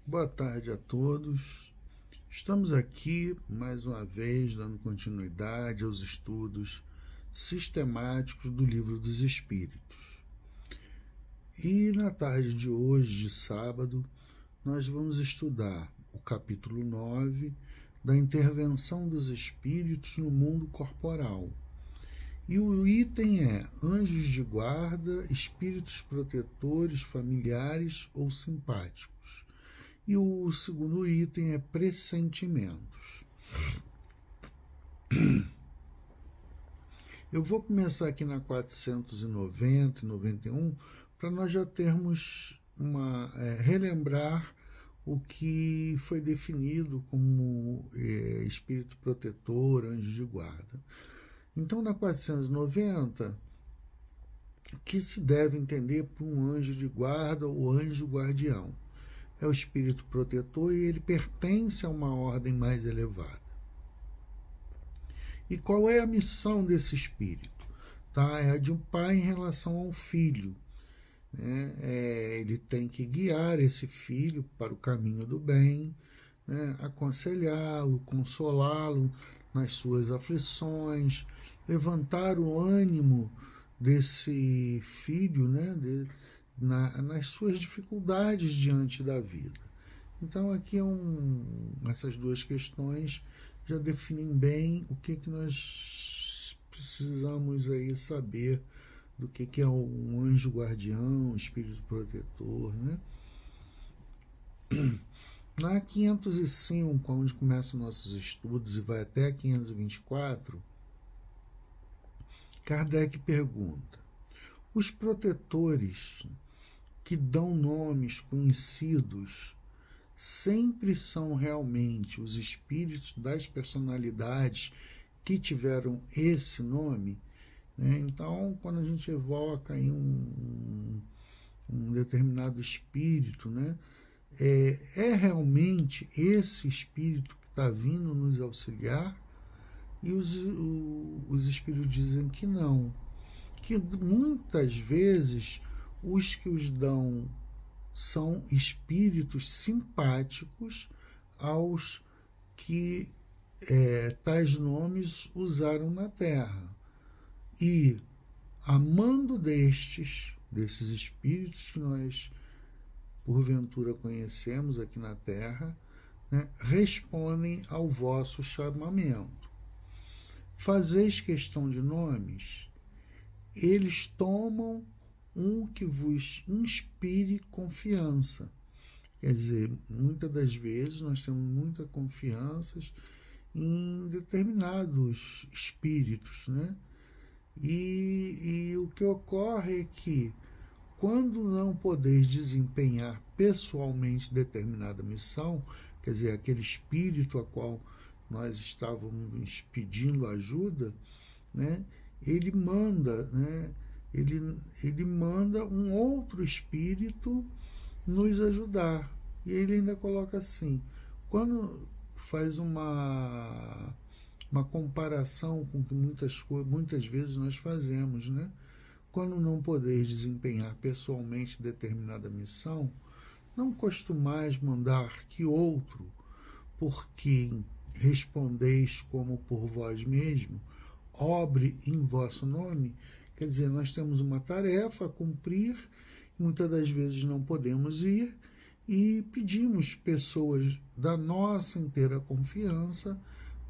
Boa tarde a todos. Estamos aqui mais uma vez dando continuidade aos estudos sistemáticos do Livro dos Espíritos. E na tarde de hoje, de sábado, nós vamos estudar o capítulo 9 da intervenção dos espíritos no mundo corporal. E o item é anjos de guarda, espíritos protetores, familiares ou simpáticos. E o segundo item é pressentimentos. Eu vou começar aqui na 490 e 91 para nós já termos relembrar o que foi definido como espírito protetor, anjo de guarda. Então, na 490, o que se deve entender por um anjo de guarda ou anjo guardião? É o espírito protetor e ele pertence a uma ordem mais elevada. E qual é a missão desse espírito? É a de um pai em relação ao filho. Ele tem que guiar esse filho para o caminho do bem, aconselhá-lo, consolá-lo nas suas aflições, levantar o ânimo desse filho, nas suas dificuldades diante da vida. Então aqui essas duas questões já definem bem o que nós precisamos aí saber do que é um anjo guardião, um espírito protetor, Na 505, onde começam nossos estudos e vai até a 524, Kardec pergunta: os protetores que dão nomes conhecidos sempre são realmente os espíritos das personalidades que tiveram esse nome? Então, quando a gente evoca em um determinado espírito, é realmente esse espírito que está vindo nos auxiliar? E os espíritos dizem que não, que muitas vezes os que os dão são espíritos simpáticos aos que tais nomes usaram na Terra. E, amando desses espíritos que nós porventura conhecemos aqui na Terra, respondem ao vosso chamamento. Fazeis questão de nomes, eles tomam um que vos inspire confiança. Quer dizer, muitas das vezes nós temos muita confiança em determinados espíritos, E o que ocorre é que, quando não podeis desempenhar pessoalmente determinada missão, quer dizer, aquele espírito a qual nós estávamos pedindo ajuda, ele manda, ele manda um outro espírito nos ajudar. E ele ainda coloca assim, quando faz uma comparação com o que muitas vezes nós fazemos, Quando não podeis desempenhar pessoalmente determinada missão, não costumais mandar que outro, por quem respondeis como por vós mesmo, obre em vosso nome? Quer dizer, nós temos uma tarefa a cumprir, muitas das vezes não podemos ir, e pedimos pessoas da nossa inteira confiança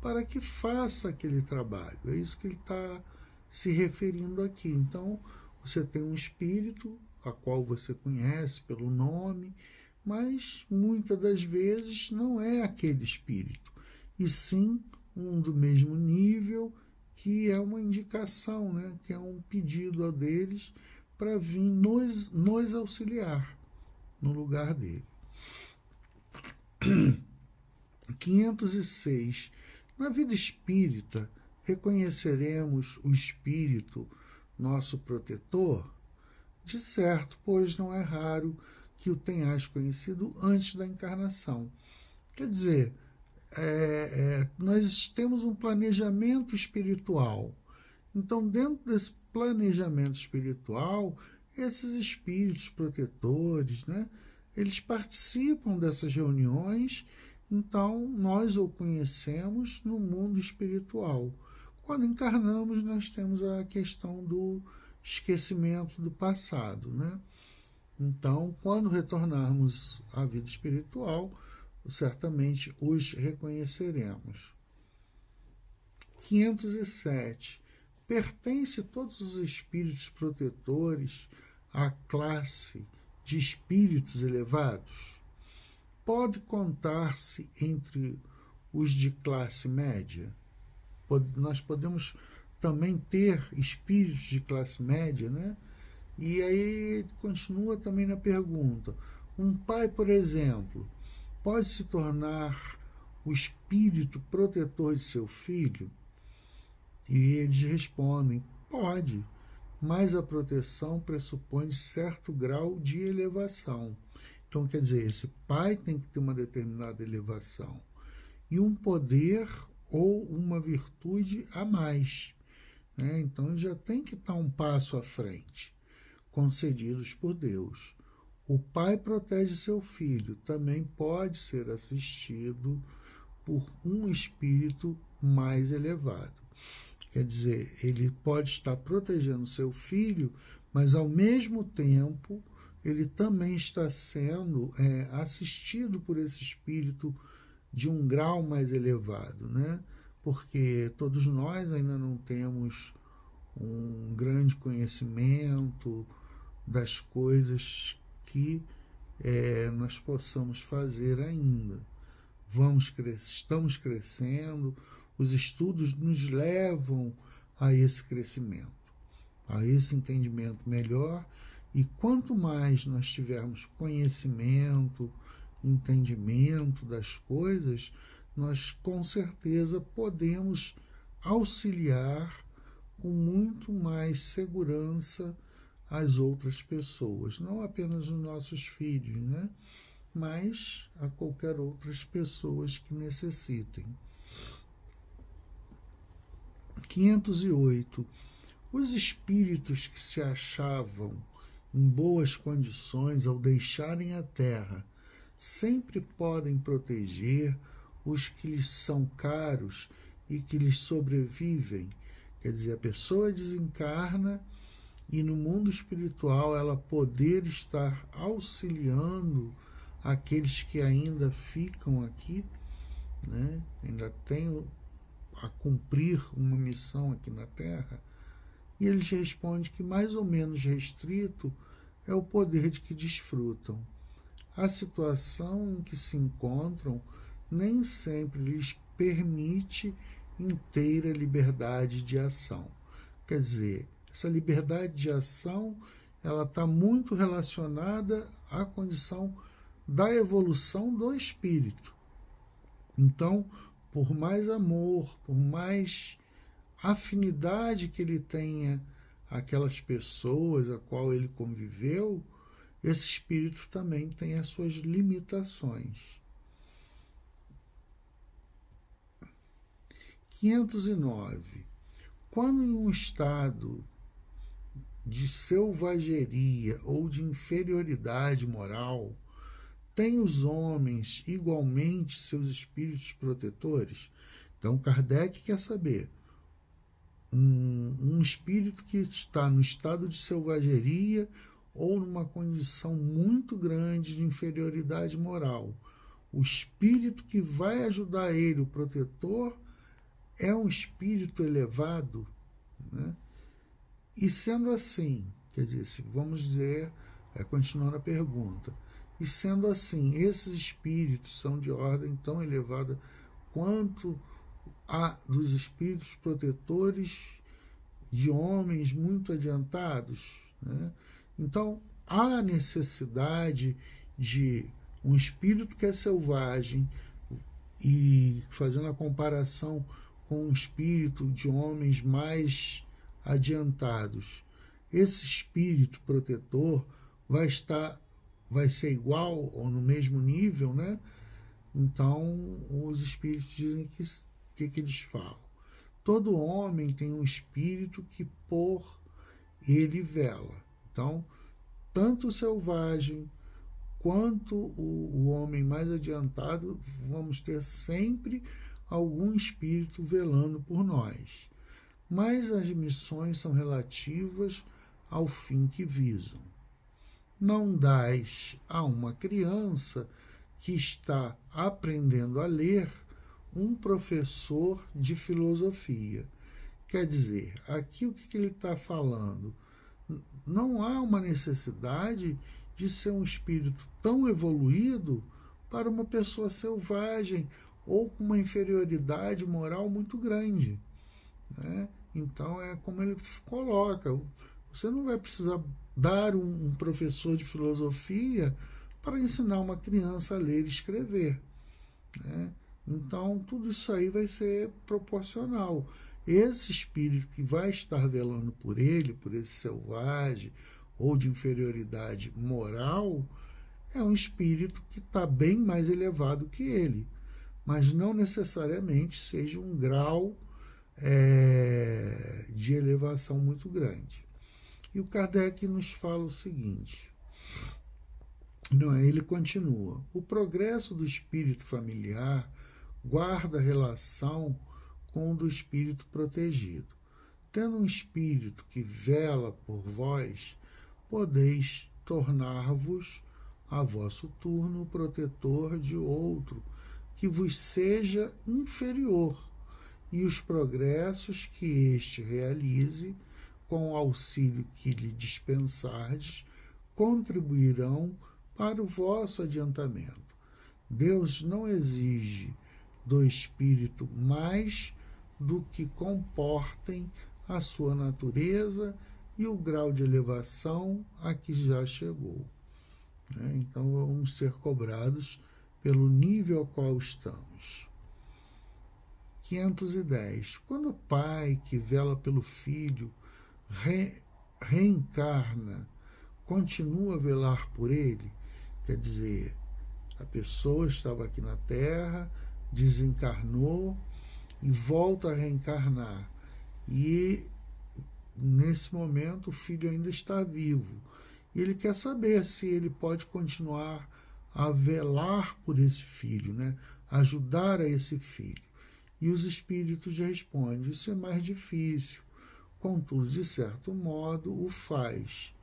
para que faça aquele trabalho. É isso que ele está se referindo aqui. Então, você tem um espírito a qual você conhece pelo nome, mas muitas das vezes não é aquele espírito, e sim um do mesmo nível, que é uma indicação, que é um pedido a deles para vir nos auxiliar no lugar dele. 506. Na vida espírita, reconheceremos o espírito nosso protetor? De certo, pois não é raro que o tenhais conhecido antes da encarnação. Quer dizer, nós temos um planejamento espiritual. Então, dentro desse planejamento espiritual, esses espíritos protetores, eles participam dessas reuniões, então nós o conhecemos no mundo espiritual. Quando encarnamos, nós temos a questão do esquecimento do passado, né? Então, quando retornarmos à vida espiritual, certamente os reconheceremos. 507. Pertence todos os espíritos protetores à classe de espíritos elevados? Pode contar-se entre os de classe média? Nós podemos também ter espíritos de classe média, né? E aí continua também na pergunta: um pai, por exemplo, pode se tornar o espírito protetor de seu filho? E eles respondem: pode, mas a proteção pressupõe certo grau de elevação. Então, quer dizer, esse pai tem que ter uma determinada elevação e um poder ou uma virtude a mais, né? Então, ele já tem que estar um passo à frente, concedidos por Deus. O pai protege seu filho, também pode ser assistido por um espírito mais elevado. Quer dizer, ele pode estar protegendo seu filho, mas ao mesmo tempo ele também está sendo assistido por esse espírito de um grau mais elevado, né? Porque todos nós ainda não temos um grande conhecimento das coisas que nós possamos fazer ainda. Estamos crescendo, os estudos nos levam a esse crescimento, a esse entendimento melhor, e quanto mais nós tivermos conhecimento, entendimento das coisas, nós com certeza podemos auxiliar com muito mais segurança as outras pessoas, não apenas os nossos filhos, né? Mas a qualquer outras pessoas que necessitem. 508. Os espíritos que se achavam em boas condições ao deixarem a Terra sempre podem proteger os que lhes são caros e que lhes sobrevivem. Quer dizer, a pessoa desencarna e no mundo espiritual ela poder estar auxiliando aqueles que ainda ficam aqui, né? Ainda têm a cumprir uma missão aqui na Terra. E eles respondem que mais ou menos restrito é o poder de que desfrutam. A situação em que se encontram nem sempre lhes permite inteira liberdade de ação. Quer dizer, essa liberdade de ação ela está muito relacionada à condição da evolução do espírito. Então, por mais amor, por mais afinidade que ele tenha aquelas pessoas a qual ele conviveu, esse espírito também tem as suas limitações. 509. Quando em um estado de selvageria ou de inferioridade moral, têm os homens igualmente seus espíritos protetores? Então Kardec quer saber, um espírito que está no estado de selvageria ou numa condição muito grande de inferioridade moral, o espírito que vai ajudar ele, o protetor, é um espírito elevado, né? E sendo assim, quer dizer, vamos dizer, continuando a pergunta, e sendo assim, esses espíritos são de ordem tão elevada quanto a dos espíritos protetores de homens muito adiantados, né? Então, há necessidade de um espírito que é selvagem e fazendo a comparação com um espírito de homens mais adiantados. Esse espírito protetor vai ser igual ou no mesmo nível, né? Então, os espíritos dizem que eles falam. Todo homem tem um espírito que por ele vela. Então, tanto o selvagem quanto o homem mais adiantado, vamos ter sempre algum espírito velando por nós. Mas as missões são relativas ao fim que visam. Não dás a uma criança que está aprendendo a ler um professor de filosofia. Quer dizer, aqui o que ele está falando? Não há uma necessidade de ser um espírito tão evoluído para uma pessoa selvagem ou com uma inferioridade moral muito grande, né? Então é como ele coloca, você não vai precisar dar um professor de filosofia para ensinar uma criança a ler e escrever, né? Então tudo isso aí vai ser proporcional. Esse espírito que vai estar velando por ele, por esse selvagem ou de inferioridade moral, é um espírito que está bem mais elevado que ele, mas não necessariamente seja um grau de elevação muito grande. E o Kardec nos fala o seguinte, ele continua, o progresso do espírito familiar guarda relação com o do espírito protegido. Tendo um espírito que vela por vós, podeis tornar-vos a vosso turno o protetor de outro que vos seja inferior, e os progressos que este realize, com o auxílio que lhe dispensardes, contribuirão para o vosso adiantamento. Deus não exige do espírito mais do que comportem a sua natureza e o grau de elevação a que já chegou, né? Então vamos ser cobrados pelo nível ao qual estamos. 510. Quando o pai que vela pelo filho reencarna, continua a velar por ele, quer dizer, a pessoa estava aqui na Terra, desencarnou e volta a reencarnar. E nesse momento o filho ainda está vivo. E ele quer saber se ele pode continuar a velar por esse filho, né? Ajudar a esse filho. E os espíritos respondem, isso é mais difícil. Contudo, de certo modo, o faz,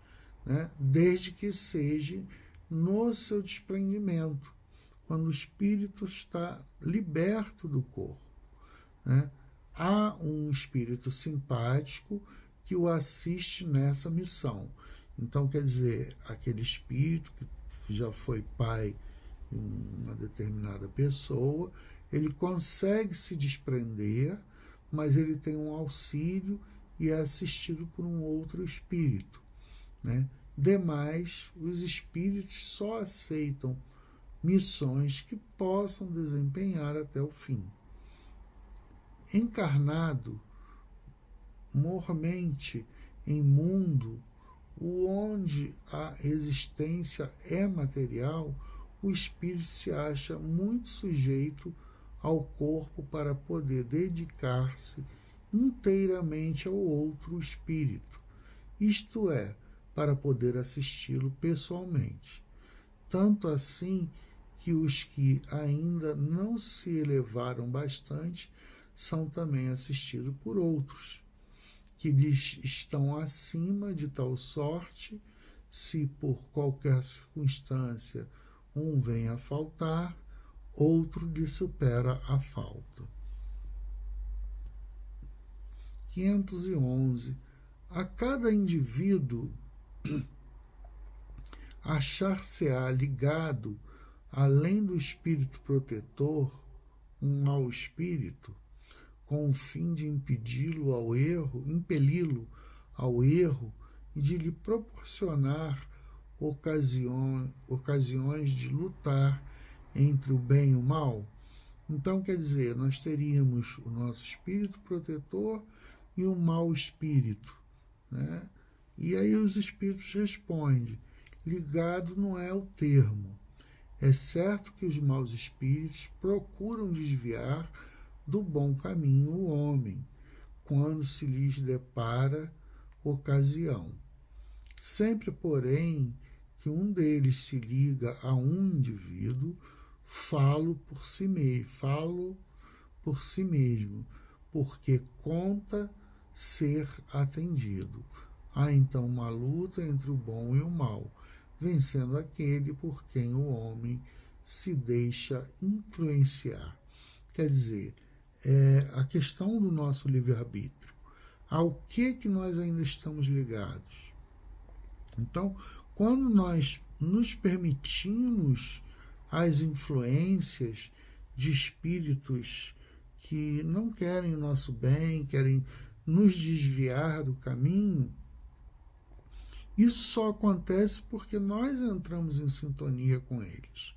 né? Desde que seja no seu desprendimento, quando o espírito está liberto do corpo, né? Há um espírito simpático que o assiste nessa missão. Então, quer dizer, aquele espírito que já foi pai de uma determinada pessoa, ele consegue se desprender, mas ele tem um auxílio e é assistido por um outro espírito, né? Demais, os espíritos só aceitam missões que possam desempenhar até o fim. Encarnado, mormente em mundo onde a existência é material, o espírito se acha muito sujeito ao corpo para poder dedicar-se inteiramente ao outro espírito, isto é, para poder assisti-lo pessoalmente. Tanto assim que os que ainda não se elevaram bastante são também assistidos por outros, que lhes estão acima de tal sorte, se por qualquer circunstância um vem a faltar, outro lhe supera a falta. 511. A cada indivíduo achar-se-á ligado, além do espírito protetor, um mau espírito, com o fim de impeli-lo ao erro e de lhe proporcionar ocasiões de lutar entre o bem e o mal. Então, quer dizer, nós teríamos o nosso espírito protetor e um mau espírito, né? E aí os espíritos respondem, ligado não é o termo. É certo que os maus espíritos procuram desviar do bom caminho o homem, quando se lhes depara ocasião. Sempre, porém, que um deles se liga a um indivíduo, falo por si mesmo, porque conta ser atendido. Há então uma luta entre o bom e o mal, vencendo aquele por quem o homem se deixa influenciar. Quer dizer, a questão do nosso livre-arbítrio. Ao que nós ainda estamos ligados? Então, quando nós nos permitimos as influências de espíritos que não querem o nosso bem, querem nos desviar do caminho, isso só acontece porque nós entramos em sintonia com eles.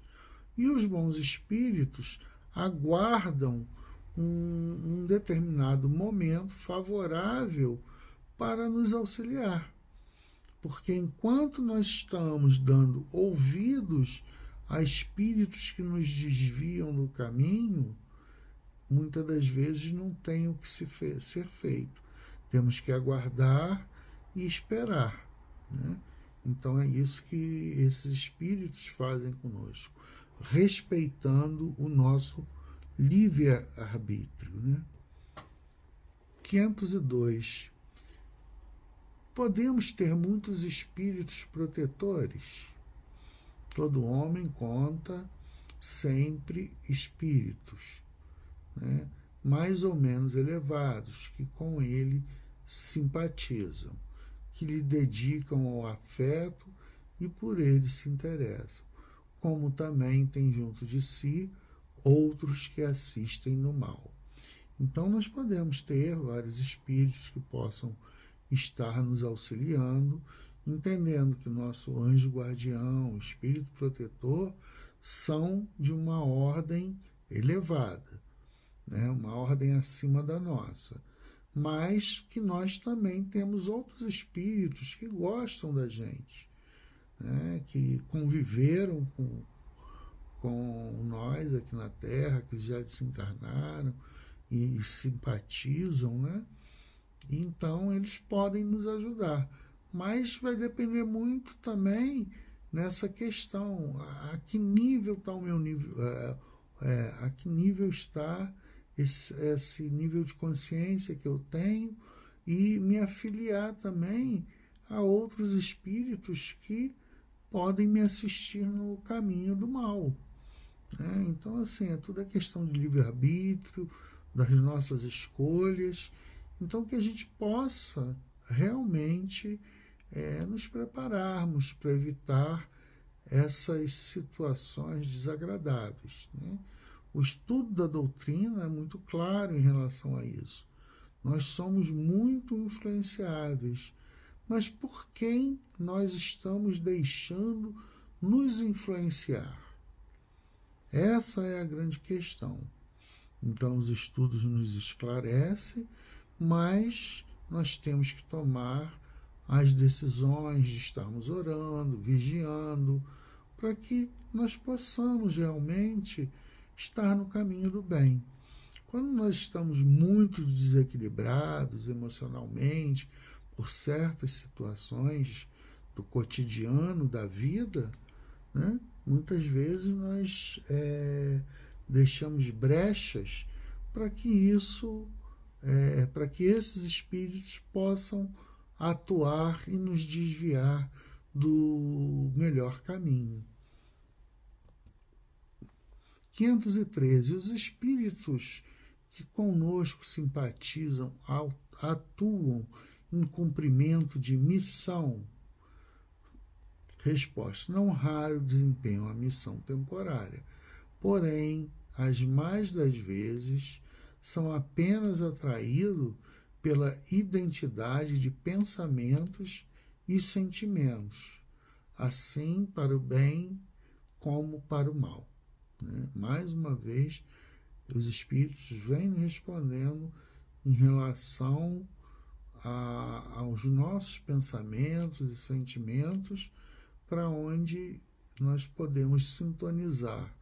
E os bons espíritos aguardam um determinado momento favorável para nos auxiliar. Porque enquanto nós estamos dando ouvidos a espíritos que nos desviam do caminho, muitas das vezes não tem o que ser feito. Temos que aguardar e esperar, né? Então é isso que esses espíritos fazem conosco, respeitando o nosso livre-arbítrio, né? 502. Podemos ter muitos espíritos protetores. Todo homem conta sempre espíritos, né, mais ou menos elevados, que com ele simpatizam, que lhe dedicam ao afeto e por ele se interessam, como também tem junto de si outros que assistem no mal. Então nós podemos ter vários espíritos que possam estar nos auxiliando, entendendo que nosso anjo guardião, espírito protetor, são de uma ordem elevada, né? Uma ordem acima da nossa, mas que nós também temos outros espíritos que gostam da gente, né? Que conviveram com nós aqui na Terra, que já desencarnaram e simpatizam, né? Então eles podem nos ajudar, mas vai depender muito também nessa questão, a que nível está o meu nível, a que nível está esse nível de consciência que eu tenho, e me afiliar também a outros espíritos que podem me assistir no caminho do mal, né? Então, assim, é tudo a questão de livre-arbítrio, das nossas escolhas. Então, que a gente possa realmente nos prepararmos para evitar essas situações desagradáveis, né? O estudo da doutrina é muito claro em relação a isso. Nós somos muito influenciáveis, mas por quem nós estamos deixando nos influenciar? Essa é a grande questão. Então, os estudos nos esclarecem, mas nós temos que tomar as decisões de estarmos orando, vigiando, para que nós possamos realmente estar no caminho do bem. Quando nós estamos muito desequilibrados emocionalmente por certas situações do cotidiano, da vida, né, muitas vezes nós deixamos brechas para que isso, para que esses espíritos possam atuar e nos desviar do melhor caminho. 513. Os espíritos que conosco simpatizam atuam em cumprimento de missão? Resposta: não raro desempenham a missão temporária, porém, as mais das vezes, são apenas atraídos pela identidade de pensamentos e sentimentos, assim para o bem como para o mal, né? Mais uma vez, os espíritos vêm respondendo em relação aos nossos pensamentos e sentimentos, para onde nós podemos sintonizar,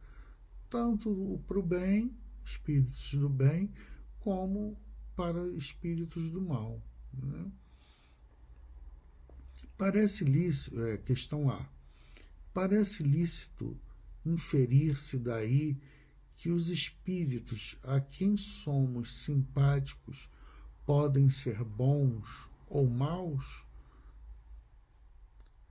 tanto para o bem, espíritos do bem, como para espíritos do mal, né? Parece lícito, questão A, Parece lícito inferir-se daí que os espíritos a quem somos simpáticos podem ser bons ou maus?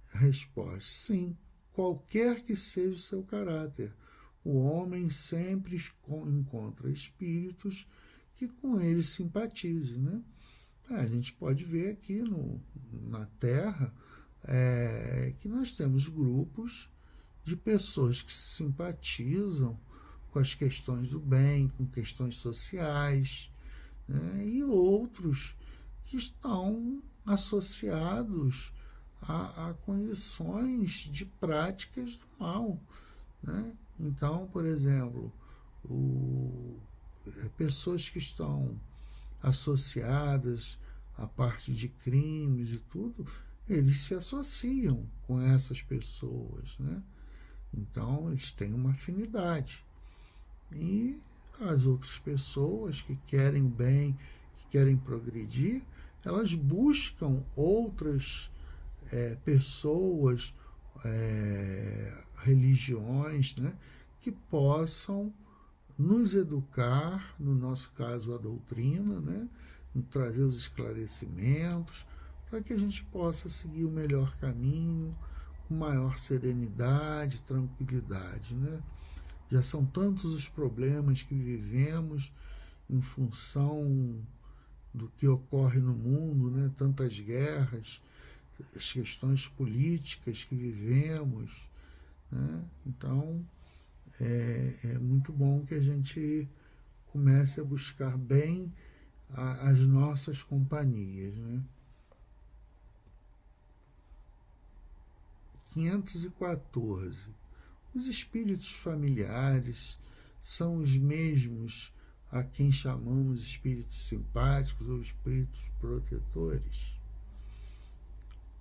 Resposta: sim, qualquer que seja o seu caráter. O homem sempre encontra espíritos que com ele simpatizem, né? A gente pode ver aqui na Terra que nós temos grupos de pessoas que se simpatizam com as questões do bem, com questões sociais, né? E outros que estão associados a condições de práticas do mal, né? Então, por exemplo, pessoas que estão associadas à parte de crimes e tudo, eles se associam com essas pessoas, né? Então, eles têm uma afinidade. E as outras pessoas que querem o bem, que querem progredir, elas buscam outras pessoas, religiões, né, que possam nos educar, no nosso caso a doutrina, né, trazer os esclarecimentos, para que a gente possa seguir o melhor caminho, com maior serenidade, tranquilidade, né? Já são tantos os problemas que vivemos em função do que ocorre no mundo, né? Tantas guerras, as questões políticas que vivemos, né? Então, é muito bom que a gente comece a buscar bem as nossas companhias, né? 514. Os espíritos familiares são os mesmos a quem chamamos espíritos simpáticos ou espíritos protetores?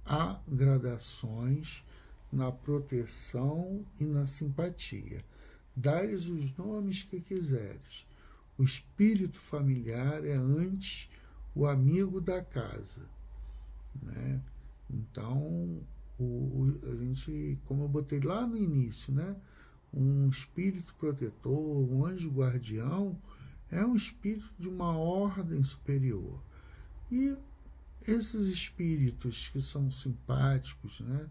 Há gradações na proteção e na simpatia. Dá-lhes os nomes que quiseres. O espírito familiar é antes o amigo da casa, né? Então, a gente, como eu botei lá no início, né? Um espírito protetor, um anjo guardião, é um espírito de uma ordem superior. E esses espíritos que são simpáticos, né?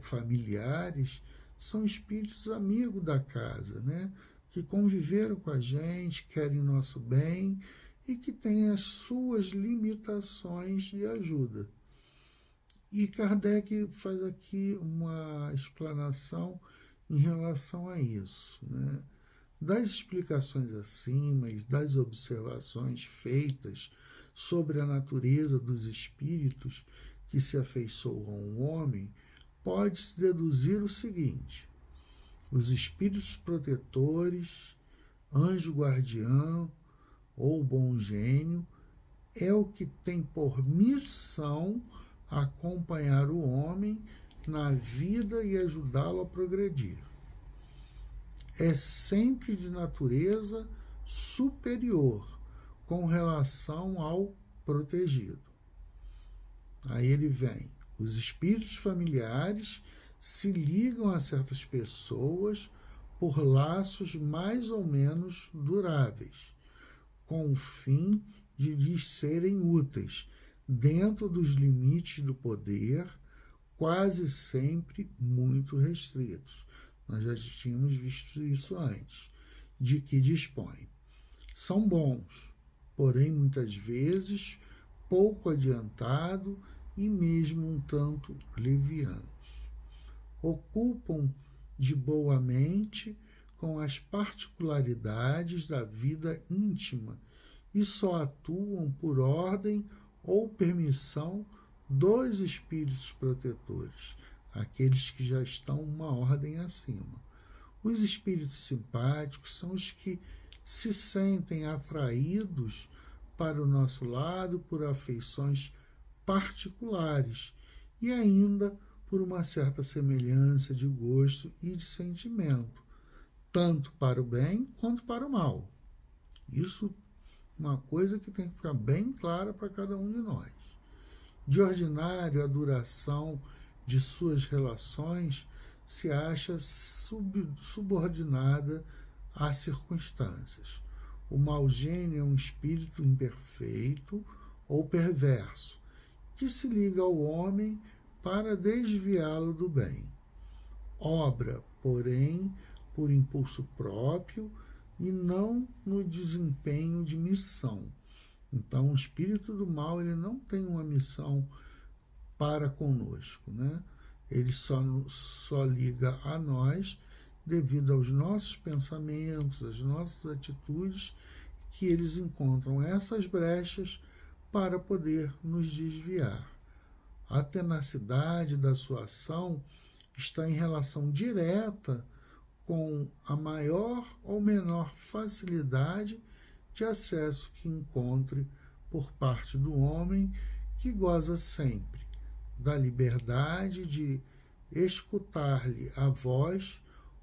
Familiares, são espíritos amigos da casa, né? Que conviveram com a gente, querem nosso bem e que têm as suas limitações de ajuda. E Kardec faz aqui uma explanação em relação a isso, né? Das explicações acima e das observações feitas sobre a natureza dos espíritos que se afeiçoam ao homem, pode-se deduzir o seguinte: os espíritos protetores, anjo guardião ou bom gênio, é o que tem por missão acompanhar o homem na vida e ajudá-lo a progredir. É sempre de natureza superior com relação ao protegido. Aí ele vem: os espíritos familiares se ligam a certas pessoas por laços mais ou menos duráveis, com o fim de lhes serem úteis, dentro dos limites do poder, quase sempre muito restritos. Nós já tínhamos visto isso antes, de que dispõem. São bons, porém muitas vezes pouco adiantado e mesmo um tanto levianos. Ocupam de boa mente com as particularidades da vida íntima e só atuam por ordem ou permissão dos espíritos protetores, aqueles que já estão uma ordem acima. Os espíritos simpáticos são os que se sentem atraídos para o nosso lado por afeições particulares e ainda por uma certa semelhança de gosto e de sentimento, tanto para o bem quanto para o mal. Isso é uma coisa que tem que ficar bem clara para cada um de nós. De ordinário, a duração de suas relações se acha subordinada às circunstâncias. O mau gênio é um espírito imperfeito ou perverso, que se liga ao homem para desviá-lo do bem. Obra, porém, por impulso próprio e não no desempenho de missão. Então, o espírito do mal, ele não tem uma missão para conosco, né? Ele só liga a nós devido aos nossos pensamentos, às nossas atitudes, que eles encontram essas brechas para poder nos desviar. A tenacidade da sua ação está em relação direta com a maior ou menor facilidade de acesso que encontre por parte do homem, que goza sempre da liberdade de escutar-lhe a voz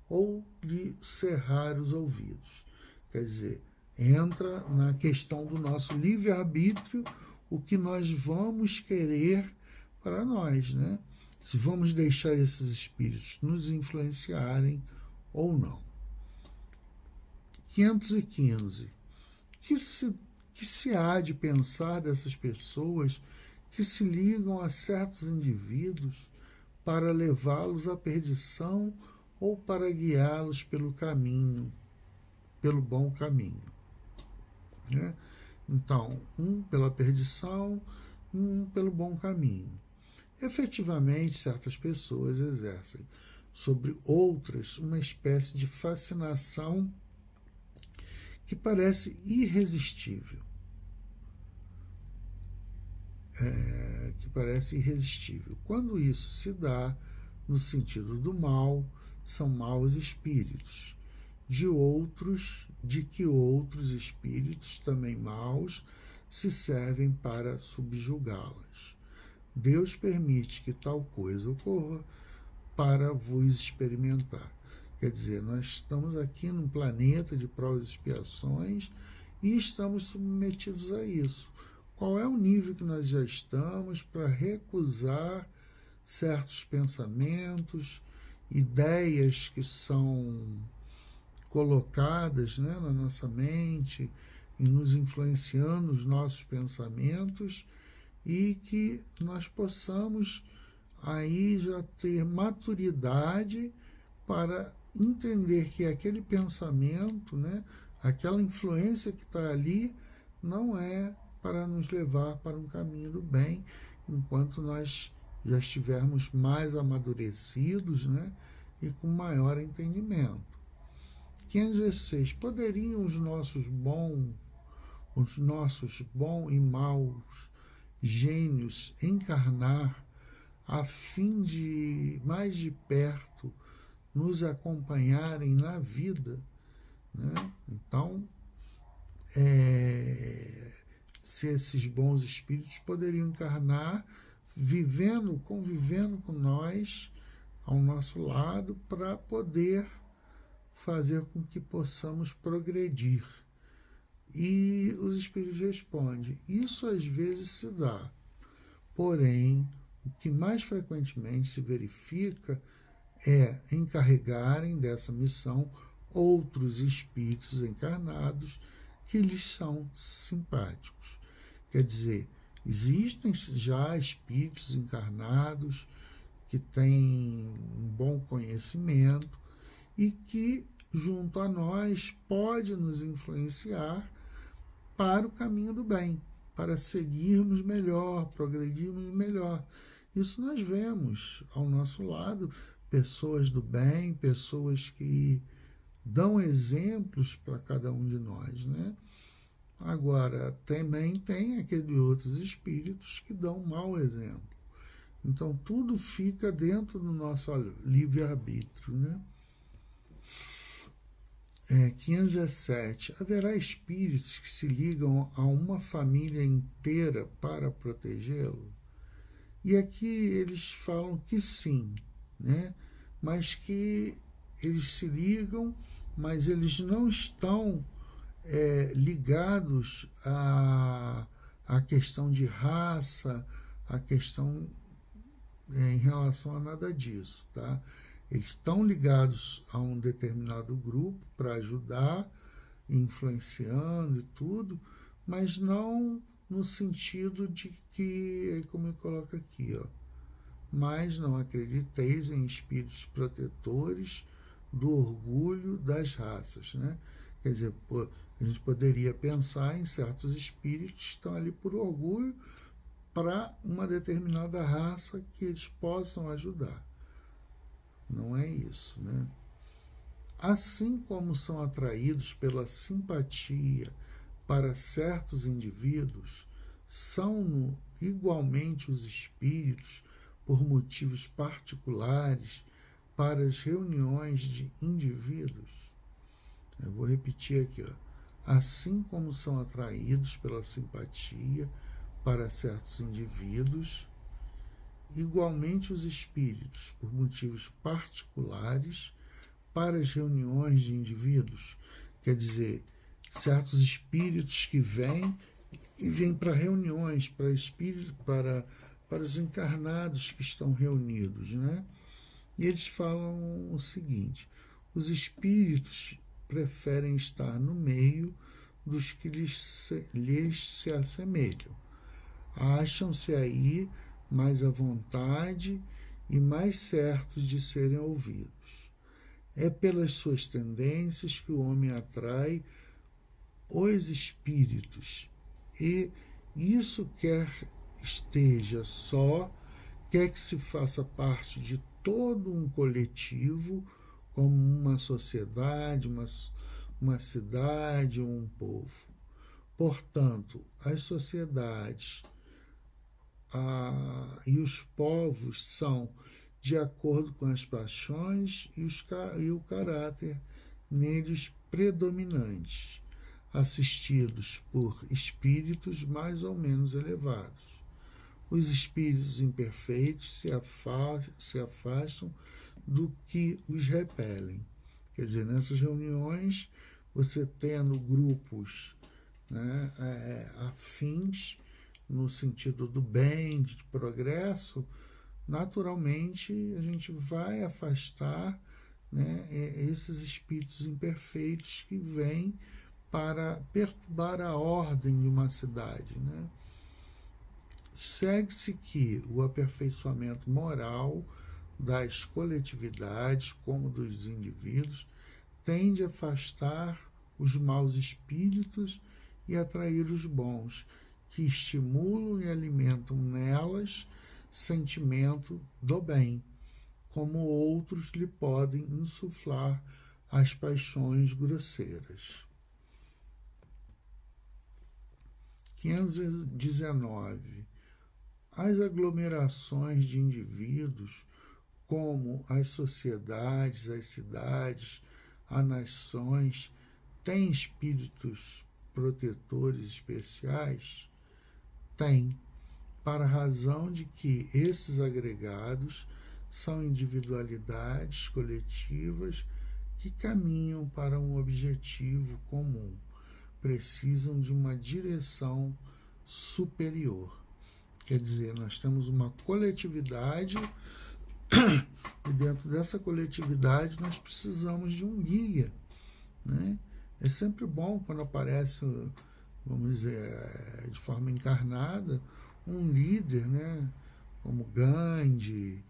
ou de cerrar os ouvidos. Quer dizer, entra na questão do nosso livre-arbítrio, o que nós vamos querer para nós, né? Se vamos deixar esses espíritos nos influenciarem ou não. 515. Que se há de pensar dessas pessoas que se ligam a certos indivíduos para levá-los à perdição ou para guiá-los pelo caminho, pelo bom caminho, né? Então, um pela perdição, um pelo bom caminho. Efetivamente, certas pessoas exercem sobre outras uma espécie de fascinação que parece irresistível. Quando isso se dá no sentido do mal, são maus espíritos, de que outros espíritos também maus se servem para subjugá-las. Deus permite que tal coisa ocorra para vos experimentar. Quer dizer, nós estamos aqui num planeta de provas e expiações e estamos submetidos a isso. Qual é o nível que nós já estamos para recusar certos pensamentos, ideias que são colocadas, né, na nossa mente e nos influenciando os nossos pensamentos, e que nós possamos aí já ter maturidade para entender que aquele pensamento, né, aquela influência que está ali, não é para nos levar para um caminho do bem, enquanto nós já estivermos mais amadurecidos, né, e com maior entendimento. 516. Poderiam os nossos bons e maus gênios encarnar a fim de mais de perto nos acompanharem na vida, né? Então, se esses bons espíritos poderiam encarnar convivendo com nós, ao nosso lado, para poder fazer com que possamos progredir. E os espíritos respondem: isso às vezes se dá, porém, o que mais frequentemente se verifica é encarregarem dessa missão outros espíritos encarnados que lhes são simpáticos. Quer dizer, existem já espíritos encarnados que têm um bom conhecimento e que, junto a nós, pode nos influenciar para o caminho do bem, para seguirmos melhor, progredirmos melhor. Isso nós vemos ao nosso lado, pessoas do bem, pessoas que dão exemplos para cada um de nós, né? Agora, também tem aqueles outros espíritos que dão mau exemplo. Então, tudo fica dentro do nosso livre-arbítrio, né? 517. Haverá espíritos que se ligam a uma família inteira para protegê-lo? E aqui eles falam que sim, né? Mas que eles se ligam, mas eles não estão ligados à questão de raça, à questão em relação a nada disso, tá? Eles estão ligados a um determinado grupo para ajudar, influenciando e tudo, mas não no sentido de que, como eu coloco aqui, ó, mas não acrediteis em espíritos protetores do orgulho das raças, né? Quer dizer, a gente poderia pensar em certos espíritos que estão ali por orgulho para uma determinada raça que eles possam ajudar. Não é isso, né? Assim como são atraídos pela simpatia para certos indivíduos, são igualmente os espíritos, por motivos particulares, para as reuniões de indivíduos. Eu vou repetir aqui, ó. Assim como são atraídos pela simpatia para certos indivíduos, igualmente os espíritos, por motivos particulares, para as reuniões de indivíduos. Quer dizer, certos espíritos que vêm para reuniões, para os encarnados que estão reunidos, né? E eles falam o seguinte: os espíritos preferem estar no meio dos que lhes se assemelham. Acham-se aí mais à vontade e mais certos de serem ouvidos. É pelas suas tendências que o homem atrai os espíritos, e isso quer esteja só, quer que se faça parte de todo um coletivo, como uma sociedade, uma cidade ou um povo. Portanto, as sociedades e os povos são de acordo com as paixões e o caráter neles predominantes, assistidos por espíritos mais ou menos elevados. Os espíritos imperfeitos se afastam do que os repelem. Quer dizer, nessas reuniões, você tendo grupos, né, afins, no sentido do bem, de progresso, naturalmente a gente vai afastar, né, esses espíritos imperfeitos que vêm para perturbar a ordem de uma cidade, né? Segue-se que o aperfeiçoamento moral das coletividades, como dos indivíduos, tende a afastar os maus espíritos e atrair os bons, que estimulam e alimentam nelas sentimento do bem, como outros lhe podem insuflar as paixões grosseiras. 519. As aglomerações de indivíduos, como as sociedades, as cidades, as nações, têm espíritos protetores especiais? Tem, para a razão de que esses agregados são individualidades coletivas que caminham para um objetivo comum, precisam de uma direção superior. Quer dizer, nós temos uma coletividade e dentro dessa coletividade nós precisamos de um guia, né? É sempre bom quando aparece, vamos dizer, de forma encarnada, um líder, né? Como Gandhi,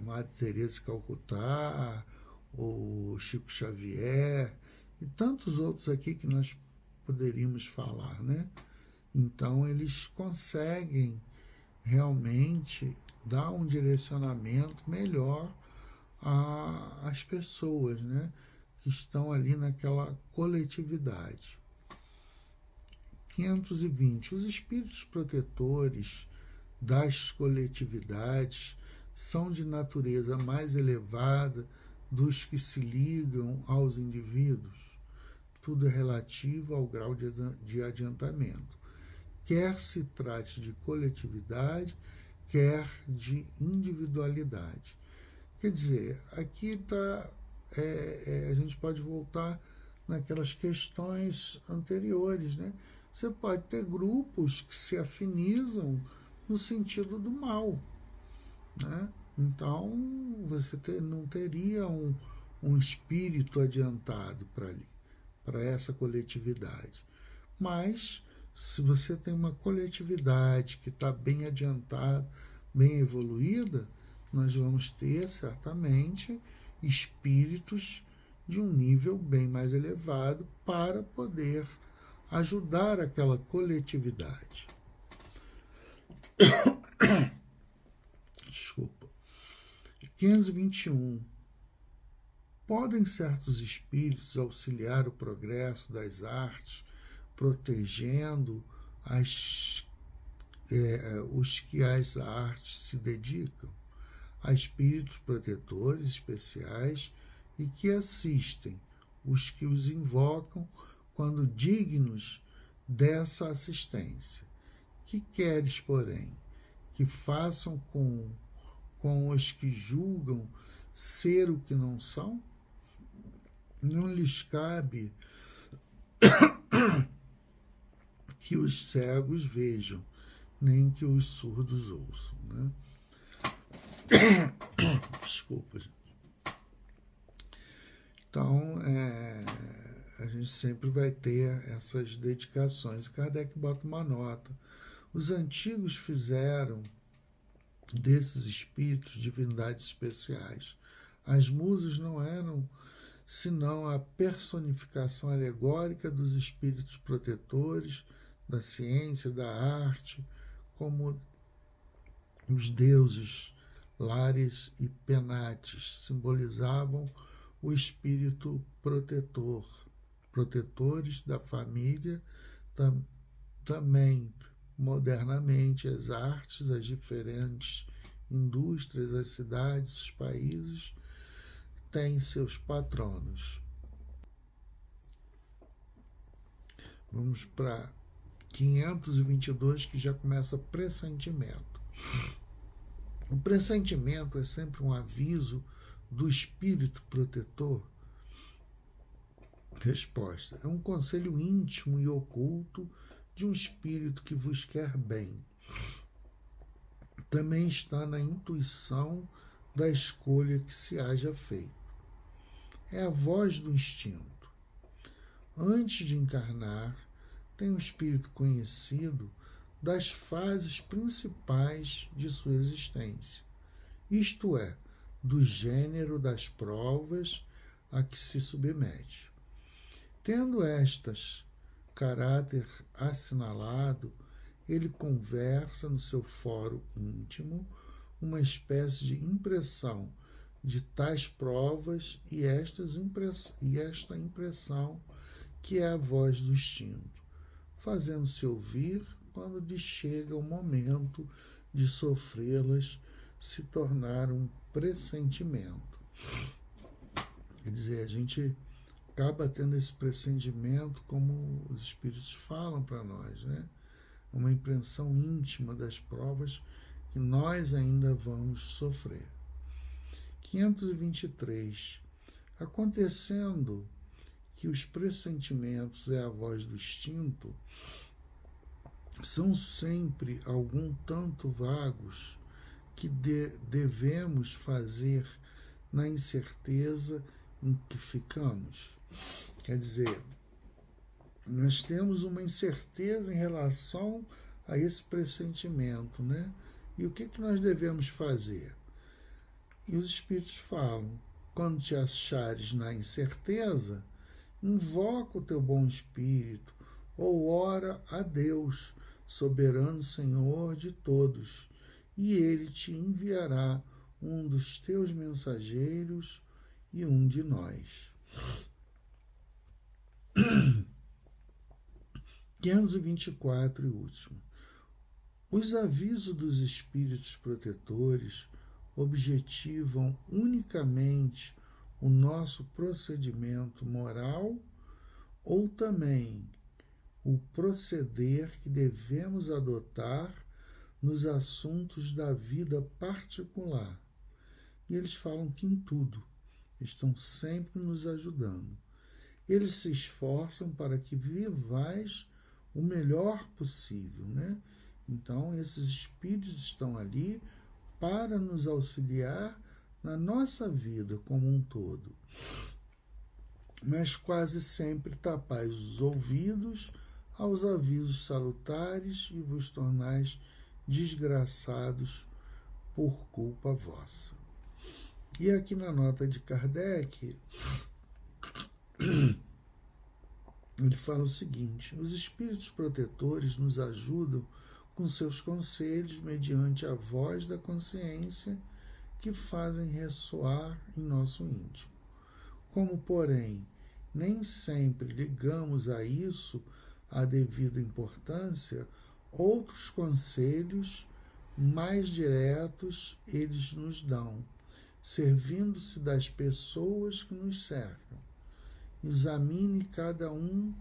Madre Teresa de Calcutá, ou Chico Xavier, e tantos outros aqui que nós poderíamos falar, né? Então, eles conseguem realmente dar um direcionamento melhor às pessoas, né, que estão ali naquela coletividade. 520. Os espíritos protetores das coletividades são de natureza mais elevada dos que se ligam aos indivíduos. Tudo é relativo ao grau de adiantamento. Quer se trate de coletividade, quer de individualidade. Quer dizer, aqui está, a gente pode voltar naquelas questões anteriores, né? Você pode ter grupos que se afinizam no sentido do mal, né? Então, você não teria um espírito adiantado para ali, para essa coletividade. Mas, se você tem uma coletividade que está bem adiantada, bem evoluída, nós vamos ter certamente espíritos de um nível bem mais elevado para poder ajudar aquela coletividade. Desculpa. 521. Podem certos espíritos auxiliar o progresso das artes, protegendo os que às artes se dedicam? Há espíritos protetores especiais e que assistem os que os invocam quando dignos dessa assistência. Que queres, porém, que façam com os que julgam ser o que não são? Não lhes cabe que os cegos vejam, nem que os surdos ouçam, né? Desculpa, gente. Então, a gente sempre vai ter essas dedicações. Kardec bota uma nota. Os antigos fizeram desses espíritos divindades especiais. As musas não eram senão a personificação alegórica dos espíritos protetores, da ciência, da arte, como os deuses Lares e Penates simbolizavam o espírito protetor, protetores da família, também modernamente as artes, as diferentes indústrias, as cidades, os países têm seus patronos. Vamos para 522, que já começa pressentimento. O pressentimento é sempre um aviso do espírito protetor. Resposta: é um conselho íntimo e oculto de um espírito que vos quer bem. Também está na intuição da escolha que se haja feito. É a voz do instinto. Antes de encarnar, tem um espírito conhecido das fases principais de sua existência, isto é, do gênero das provas a que se submete. Tendo estas caráter assinalado, ele conversa no seu fórum íntimo uma espécie de impressão de tais provas e esta impressão que é a voz do instinto, fazendo-se ouvir quando lhe chega o momento de sofrê-las, se tornar um pressentimento. Quer dizer, a gente acaba tendo esse pressentimento, como os espíritos falam para nós, né? Uma impressão íntima das provas que nós ainda vamos sofrer. 523. Acontecendo que os pressentimentos é a voz do instinto, são sempre algum tanto vagos que devemos fazer na incerteza em que ficamos. Quer dizer, nós temos uma incerteza em relação a esse pressentimento, né? E o que nós devemos fazer? E os espíritos falam: quando te achares na incerteza, invoca o teu bom espírito ou ora a Deus, soberano Senhor de todos, e ele te enviará um dos teus mensageiros e um de nós. 524 e último. Os avisos dos espíritos protetores objetivam unicamente o nosso procedimento moral ou também o proceder que devemos adotar nos assuntos da vida particular? E eles falam que em tudo estão sempre nos ajudando. Eles se esforçam para que vivais o melhor possível, né? Então, esses espíritos estão ali para nos auxiliar na nossa vida como um todo, mas quase sempre tapais os ouvidos aos avisos salutares e vos tornais desgraçados por culpa vossa. E aqui na nota de Kardec, ele fala o seguinte: os espíritos protetores nos ajudam com seus conselhos mediante a voz da consciência que fazem ressoar em nosso íntimo. Como, porém, nem sempre ligamos a isso a devida importância, outros conselhos mais diretos eles nos dão, servindo-se das pessoas que nos cercam. Examine cada um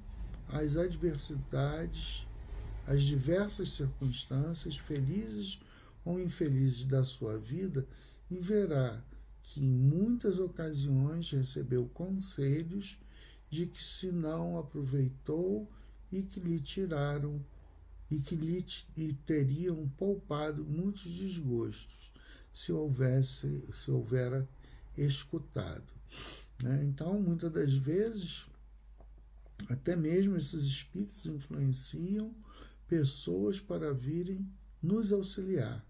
as adversidades, as diversas circunstâncias, felizes ou infelizes da sua vida, e verá que em muitas ocasiões recebeu conselhos de que se não aproveitou e que lhe tiraram e teriam poupado muitos desgostos se houvera escutado. Então, muitas das vezes, até mesmo esses espíritos influenciam pessoas para virem nos auxiliar.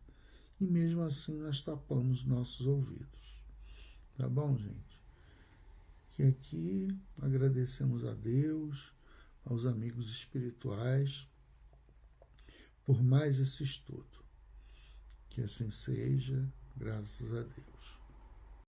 E mesmo assim nós tapamos nossos ouvidos. Tá bom, gente? Que aqui agradecemos a Deus, aos amigos espirituais, por mais esse estudo. Que assim seja, graças a Deus.